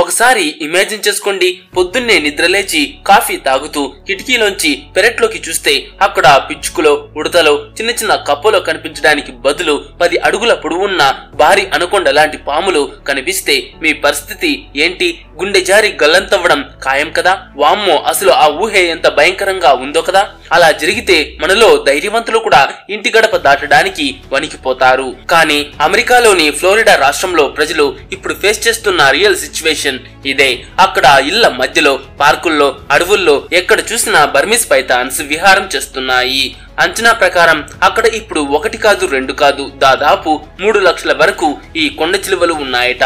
ఒకసారి ఇమాజిన్ చేసుకోండి, పొద్దున్నే నిద్రలేచి కాఫీ తాగుతూ కిటికీలోంచి పెరట్లోకి చూస్తే అక్కడ పిచ్చుకలో, ఉడతలో, చిన్న చిన్న కప్పలో కనిపించడానికి బదులు 10 అడుగుల పొడవున్న భారీ అనకొండ లాంటి పాములు కనిపిస్తే మీ పరిస్థితి ఏంటి? గుండె జారి గల్లంతవ్వడం ఖాయం కదా. వామ్మో, అసలు ఆ ఊహే ఎంత భయంకరంగా ఉందో కదా. అలా జరిగితే మనలో ధైర్యవంతులు కూడా ఇంటి గడప దాటడానికి వణికిపోతారు. కానీ అమెరికాలోని ఫ్లోరిడా రాష్ట్రంలో ప్రజలు ఇప్పుడు ఫేస్ చేస్తున్న రియల్ సిచ్యువేషన్ ఇదే. అక్కడ ఇళ్ల మధ్యలో, పార్కుల్లో, అడవుల్లో ఎక్కడ చూసినా బర్మీస్ పైథాన్స్ విహారం చేస్తున్నాయి. అంచనా ప్రకారం అక్కడ ఇప్పుడు 1 కాదు 2 కాదు, దాదాపు 3 లక్షల వరకు ఈ కొండ చిలువలు ఉన్నాయట.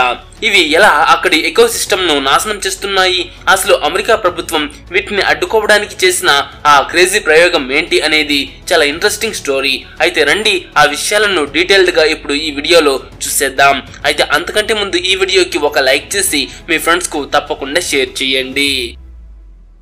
ఇవి ఎలా అక్కడి ఎకోసిస్టమ్ ను నాశనం చేస్తున్నాయి? అసలు అమెరికా ప్రభుత్వం వీటిని అడ్డుకోవడానికి చేసిన ఆ క్రేజీ ప్రయోగం ఏంటి అనేది చాలా ఇంట్రెస్టింగ్ స్టోరీ. అయితే రండి ఆ విషయాలను డీటెయిల్డ్ గా ఇప్పుడు ఈ వీడియోలో చూసేద్దాం. అయితే అంతకంటే ముందు ఈ వీడియోకి ఒక లైక్ చేసి మీ ఫ్రెండ్స్ కు తప్పకుండా షేర్ చేయండి.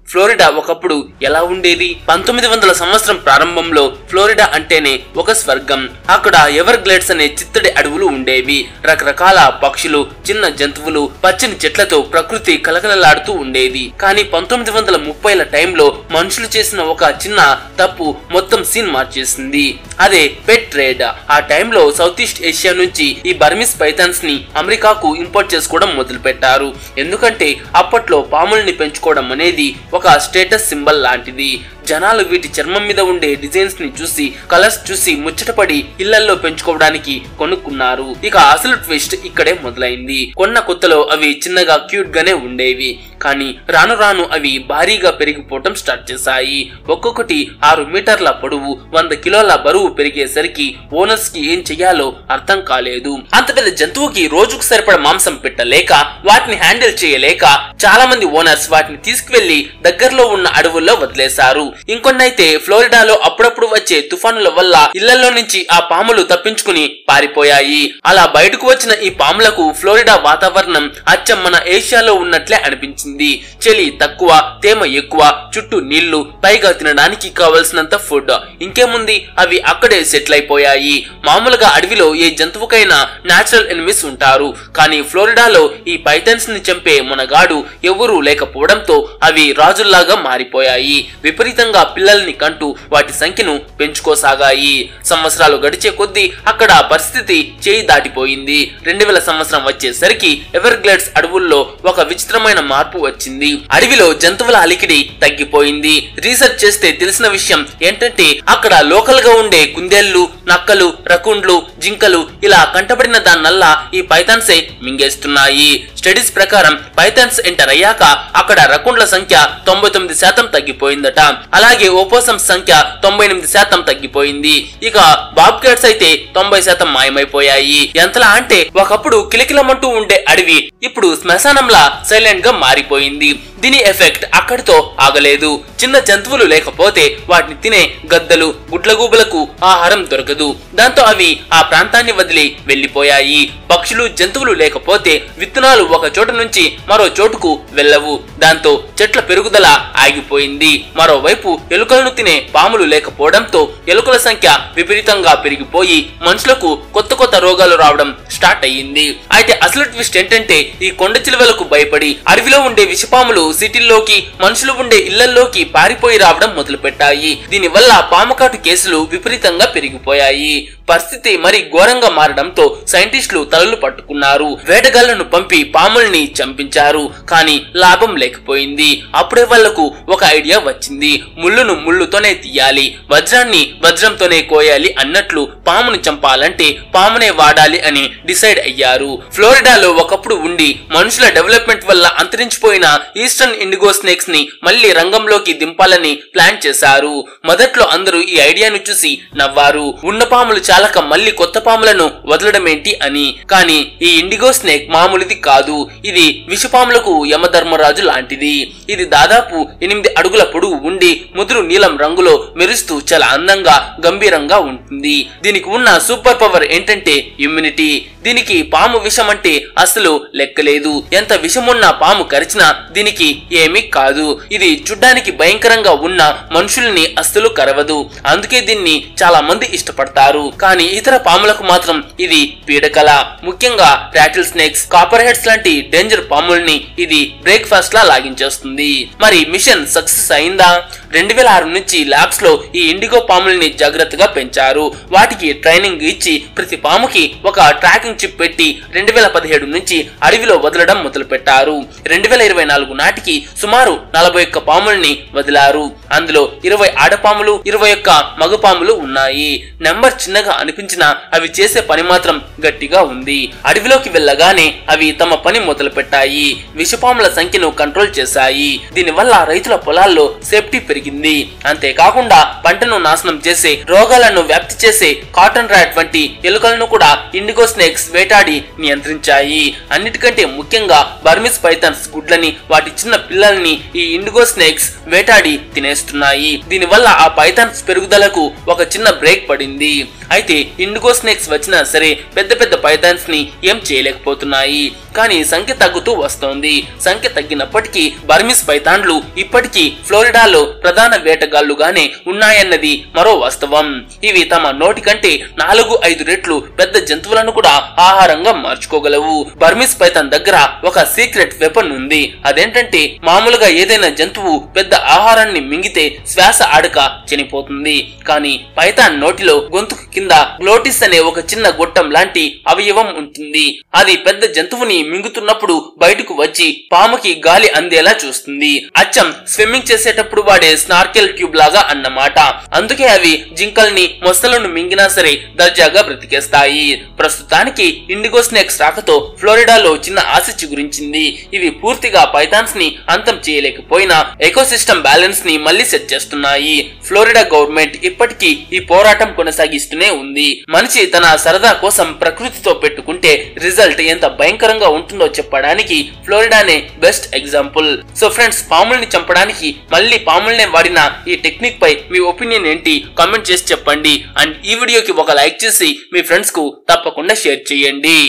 ఫ్లోరిడా ఒకప్పుడు ఎలా ఉండేది? 1900 సంవత్సరం ప్రారంభంలో ఫ్లోరిడా అంటేనే ఒక స్వర్గం. అక్కడ ఎవర్ గ్లేడ్స్ అనే చిత్తడి అడవులు ఉండేవి. రకరకాల పక్షులు, చిన్న జంతువులు, పచ్చని చెట్లతో ప్రకృతి కలకలలాడుతూ ఉండేది. కానీ 1930ల టైంలో మనుషులు చేసిన ఒక చిన్న తప్పు మొత్తం సీన్ మార్చేసింది. అదే పెట్ ట్రేడ్. ఆ టైంలో సౌత్ ఈస్ట్ ఏషియా నుంచి ఈ బర్మీస్ పైథాన్స్ ని అమెరికాకు ఇంపోర్ట్ చేసుకోవడం మొదలు పెట్టారు. ఎందుకంటే అప్పట్లో పాముల్ని పెంచుకోవడం అనేది ఒక స్టేటస్ సింబల్ లాంటిది. జనాలు వీటి చర్మం మీద ఉండే డిజైన్స్ ని చూసి, కలర్స్ చూసి ముచ్చటపడి ఇళ్లల్లో పెంచుకోవడానికి కొనుక్కున్నారు. ఇక అసలు ట్విస్ట్ ఇక్కడే మొదలైంది. కొన్న కొత్తలో అవి చిన్నగా క్యూట్ గానే ఉండేవి. కానీ రాను రాను అవి భారీగా పెరిగిపోవటం స్టార్ట్ చేశాయి. ఒక్కొక్కటి 6 మీటర్ల పొడవు, 100 కిలోల బరువు పెరిగేసరికి ఓనర్స్ కి ఏం చెయ్యాలో అర్థం కాలేదు. అంత పెద్ద జంతువుకి రోజుకు సరిపడ మాంసం పెట్టలేక, వాటిని హ్యాండిల్ చేయలేక చాలా మంది ఓనర్స్ వాటిని తీసుకువెళ్లి దగ్గరలో ఉన్న అడవుల్లో వదిలేశారు. ఇంకొన్నైతే ఫ్లోరిడాలో అప్పుడప్పుడు వచ్చే తుఫానుల వల్ల ఇళ్లలో నుంచి ఆ పాములు తప్పించుకుని పారిపోయాయి. అలా బయటకు వచ్చిన ఈ పాములకు ఫ్లోరిడా వాతావరణం అచ్చం మన ఏషియాలో ఉన్నట్లే అనిపించింది. చలి తక్కువ, తేమ ఎక్కువ, చుట్టూ నీళ్లు, పైగా తినడానికి కావలసినంత ఫుడ్. ఇంకేముంది, అవి అక్కడే సెటిల్ అయిపోయాయి. మామూలుగా అడవిలో ఏ జంతువుకైనా నేచురల్ ఎనిమీస్ ఉంటారు. కానీ ఫ్లోరిడాలో ఈ పైథాన్స్ ని చంపే మునగాడు ఎవరూ లేకపోవడంతో అవి రాజుల్లాగా మారిపోయాయి. విపరీతంగా పిల్లల్ని కంటూ వాటి సంఖ్యను పెంచుకోసాగాయి. సంవత్సరాలు గడిచే కొద్దీ అక్కడ పరిస్థితి చేయి దాటిపోయింది. 2000 సంవత్సరం వచ్చేసరికి ఎవర్ గ్లేడ్స్ అడవుల్లో ఒక విచిత్రమైన మార్పు వచ్చింది. అడవిలో జంతువుల అలికిడి తగ్గిపోయింది. రీసెర్చ్ చేస్తే తెలిసిన విషయం ఏంటంటే అక్కడ లోకల్ గా ఉండే కుందేళ్లు, నక్కలు, రకుండ్లు, జింకలు ఇలా కంటబడిన దాన్నల్లా ఈ పైథాన్సే మింగేస్తున్నాయి. స్టడీస్ ప్రకారం పైథాన్స్ ఎంటర్ అయ్యాక అక్కడ రకుండ్ల సంఖ్య 99% తగ్గిపోయిందట. అలాగే ఓపోసమ్ సంఖ్య 98% తగ్గిపోయింది. ఇక బాబ్ క్యాట్స్ అయితే 90% మాయమైపోయాయి. ఎంతలా అంటే ఒకప్పుడు కిలకిలమంటూ ఉండే అడవి ఇప్పుడు శ్మశానంలా సైలెంట్ గా మారిపోయింది. దీని ఎఫెక్ట్ అక్కడితో ఆగలేదు. చిన్న జంతువులు లేకపోతే వాటిని తినే గద్దలు, గుడ్లగూబలకు ఆహారం దొరకదు. దాంతో అవి ఆ ప్రాంతాన్ని వదిలి వెళ్లిపోయాయి. పక్షులు, జంతువులు లేకపోతే విత్తనాలు ఒక చోట నుంచి మరో చోటుకు వెళ్ళవు. దాంతో చెట్ల పెరుగుదల ఆగిపోయింది. మరోవైపు ఎలుకలను తినే పాములు లేకపోవడంతో ఎలుకల సంఖ్య విపరీతంగా పెరిగిపోయి మనుషులకు కొత్త కొత్త రోగాలు రావడం స్టార్ట్ అయ్యింది. అయితే అసలు ట్విస్ట్ ఏంటంటే ఈ కొండ చిలువలకు భయపడి అడవిలో ఉండే విషపాములు సిటీల్లోకి, మనుషులు ఉండే ఇళ్లల్లోకి పారిపోయి రావడం మొదలు పెట్టాయి. దీనివల్ల పాముకాటు కేసులు విపరీతంగా పెరిగిపోయాయి. పరిస్థితి మరి ఘోరంగా మారడంతో సైంటిస్టులు తలలు పట్టుకున్నారు. వేటగాళ్లను పంపి పాముల్ని చంపించారు. కానీ లాభం లేకపోయింది. అప్పుడే వాళ్లకు ఒక ఐడియా వచ్చింది. ముళ్ళును ముళ్ళుతోనే తీయాలి, వజ్రాన్ని వజ్రంతోనే కోయాలి అన్నట్లు పామును చంపాలంటే పామునే వాడాలి అని డిసైడ్ అయ్యారు. ఫ్లోరిడాలో ఒకప్పుడు ఉండి మనుషుల డెవలప్మెంట్ వల్ల అంతరించిపోయిన ఈస్టర్న్ ఇండిగో స్నేక్స్ ని మళ్లీ రంగంలోకి దింపాలని ప్లాన్ చేశారు. మొదట్లో అందరూ ఈ ఐడియాను చూసి నవ్వారు. ఉన్న పాములు చాలక మళ్లీ కొత్త పాములను వదలడం ఏంటి అని. కానీ ఈ ఇండిగో స్నేక్ మామూలుది కాదు. ఇది విషపాములకు యమధర్మరాజు లాంటిది. ఇది దాదాపు 8 అడుగుల పొడవు ఉండి ముదురు నీలం రంగులో మెరుస్తూ చాలా అందంగా, గంభీరంగా ఉంటుంది. దీనికి ఉన్న సూపర్ పవర్ ఏంటంటే ఇమ్యూనిటీ. దీనికి పాము విషం అంటే అసలు లెక్కలేదు. ఎంత విషమున్న పాము కరిచినా దీనికి ఏమీ కాదు. ఇది చూడ్డానికి భయంకరంగా ఉన్న మనుషుల్ని అస్సలు కరవదు. అందుకే దీన్ని చాలా మంది ఇష్టపడతారు. భయపడతారు. కానీ ఇతర పాములకు మాత్రం ఇది పీడకల. ముఖ్యంగా రాటిల్ స్నేక్స్, కాపర్ హెడ్స్ లాంటి డేంజర్ పాముల్ని ఇది బ్రేక్ఫాస్ట్ లా లాగించేస్తుంది. మరి మిషన్ సక్సెస్ అయిందా? 2006 నుంచి ల్యాబ్స్ లో ఈ ఇండిగో పాముల్ని జాగ్రత్తగా పెంచారు. వాటికి ట్రైనింగ్ ఇచ్చి ప్రతి పాముకి ఒక ట్రాకింగ్ చిప్ పెట్టి 2017 నుంచి అడవిలో వదలడం మొదలు పెట్టారు. 2024 నాటికి సుమారు 41 పాముల్ని వదిలారు. అందులో 20 ఆడపాములు, 21 మగపాములు ఉన్నాయి. నెంబర్ చిన్నగా అనిపించినా అవి చేసే పని మాత్రం గట్టిగా ఉంది. అడవిలోకి వెళ్ళగానే అవి తమ పని మొదలు పెట్టాయి. విషపాముల సంఖ్యను కంట్రోల్ చేశాయి. దీనివల్ల రైతుల పొలాల్లో సేఫ్టీ పెరిగింది. అంతేకాకుండా పంటను నాశనం చేసే, రోగాలను వ్యాప్తి చేసే కాటన్ ర్యాట్ వంటి ఎలుకలను కూడా ఇండిగో స్నేక్స్ వేటాడి నియంత్రించాయి. అన్నిటికంటే ముఖ్యంగా బర్మీస్ పైథాన్స్ గుడ్లని, వాటి చిన్న పిల్లల్ని ఈ ఇండిగో స్నేక్స్ వేటాడి తినేస్తున్నాయి. దీనివల్ల ఆ పైథాన్స్ పెరుగుదలకు ఒక చిన్న బ్రేక్ పడింది. అయితే ఇండిగో స్నేక్స్ వచ్చినా సరే పెద్ద పెద్ద పైథాన్స్ ని ఏం చేయలేకపోతున్నాయి. కానీ సంఖ్య తగ్గుతూ వస్తోంది. సంఖ్య తగ్గినప్పటికీ బర్మీస్ పైథాన్లు ఇప్పటికీ ఫ్లోరిడాలో ప్రధాన వేటగాళ్లుగానే ఉన్నాయన్నది మరో వాస్తవం. ఇవి తమ నోటి కంటే 4-5 రెట్లు పెద్ద జంతువులను కూడా ఆహారంగా మార్చుకోగలవు. బర్మీస్ పైథాన్ దగ్గర ఒక సీక్రెట్ వెపన్ ఉంది. అదేంటంటే మామూలుగా ఏదైనా జంతువు పెద్ద ఆహారాన్ని మింగితే శ్వాస ఆడక చనిపోతుంది. కానీ పైథాన్ నోటిలో గొంతుకు కింద గ్లోటిస్ అనే ఒక చిన్న గొట్టం లాంటి అవయవం ఉంటుంది. అది పెద్ద జంతువుని మింగుతున్నప్పుడు బయటకు వచ్చి పాముకి గాలి అందేలా చూస్తుంది. అచ్చం స్విమ్మింగ్ చేసేటప్పుడు వాడే స్నార్కెల్ ట్యూబ్ లాగా అన్నమాట. అందుకే అవి జింకల్ని, మొసలను మింగినా సరే దర్జాగా బ్రతికేస్తాయి. ప్రస్తుతానికి ఇండిగో స్నేక్స్ రాకతో ఫ్లోరిడాలో చిన్న ఆశ చిగురించింది. ఇవి పూర్తిగా పైథాన్స్ ని అంతం చేయలేకపోయినా ఎకోసిస్టమ్ బ్యాలెన్స్ ని మళ్లీ సెట్ చేస్తున్నాయి. ఫ్లోరిడా గవర్నమెంట్ ఇప్పటికీ ఈ పోరాటం కొనసాగిస్తూనే ఉంది. మనిషి తన సరదా కోసం ప్రకృతితో పెట్టుకుంటే రిజల్ట్ ఎంత భయంకరంగా ఉంటుందో చెప్పడానికి ఫ్లోరిడానే బెస్ట్ ఎగ్జాంపుల్. సో ఫ్రెండ్స్, పాముల్ని చంపడానికి మళ్ళీ పాముల్నే వాడిన ఈ టెక్నిక్ పై మీ ఒపీనియన్ ఏంటి కామెంట్ చేసి చెప్పండి. అండ్ ఈ వీడియోకి ఒక లైక్ చేసి మీ ఫ్రెండ్స్ కు తప్పకుండా షేర్ చేయండి.